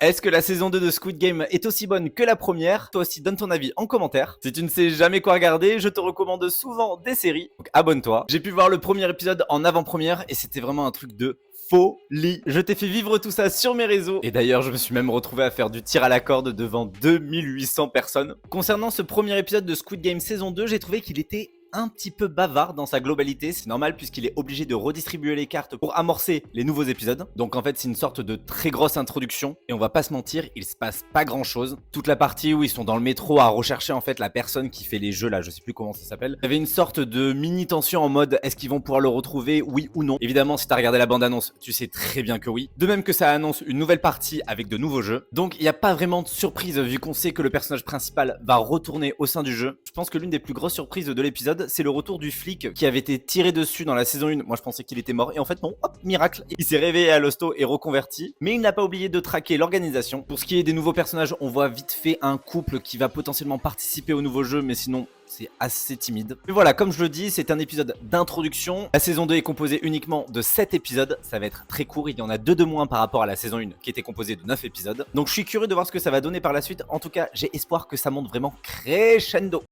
Est-ce que la saison 2 de Squid Game est aussi bonne que la première? Toi aussi donne ton avis en commentaire. Si tu ne sais jamais quoi regarder, je te recommande souvent des séries, donc abonne-toi. J'ai pu voir le premier épisode en avant-première et c'était vraiment un truc de folie. Je t'ai fait vivre tout ça sur mes réseaux et d'ailleurs je me suis même retrouvé à faire du tir à la corde devant 2800 personnes. Concernant ce premier épisode de Squid Game saison 2, j'ai trouvé qu'il était un petit peu bavard dans sa globalité, c'est normal puisqu'il est obligé de redistribuer les cartes pour amorcer les nouveaux épisodes. Donc en fait c'est une sorte de très grosse introduction et on va pas se mentir, il se passe pas grand chose. Toute la partie où ils sont dans le métro à rechercher en fait la personne qui fait les jeux là, je sais plus comment ça s'appelle. Il y avait une sorte de mini tension en mode est-ce qu'ils vont pouvoir le retrouver, oui ou non. Évidemment si t'as regardé la bande annonce, tu sais très bien que oui. De même que ça annonce une nouvelle partie avec de nouveaux jeux. Donc il n'y a pas vraiment de surprise vu qu'on sait que le personnage principal va retourner au sein du jeu. Je pense que l'une des plus grosses surprises de l'épisode c'est le retour du flic qui avait été tiré dessus dans la saison 1. Moi je pensais qu'il était mort et en fait non, hop, miracle, il s'est réveillé à l'hosto et reconverti. Mais il n'a pas oublié de traquer l'organisation. Pour ce qui est des nouveaux personnages, on voit vite fait un couple qui va potentiellement participer au nouveau jeu, mais sinon c'est assez timide. Mais voilà, comme je le dis, c'est un épisode d'introduction. La saison 2 est composée uniquement de 7 épisodes. Ça va être très court, il y en a 2 de moins par rapport à la saison 1 qui était composée de 9 épisodes. Donc je suis curieux de voir ce que ça va donner par la suite. En tout cas, j'ai espoir que ça monte vraiment crescendo.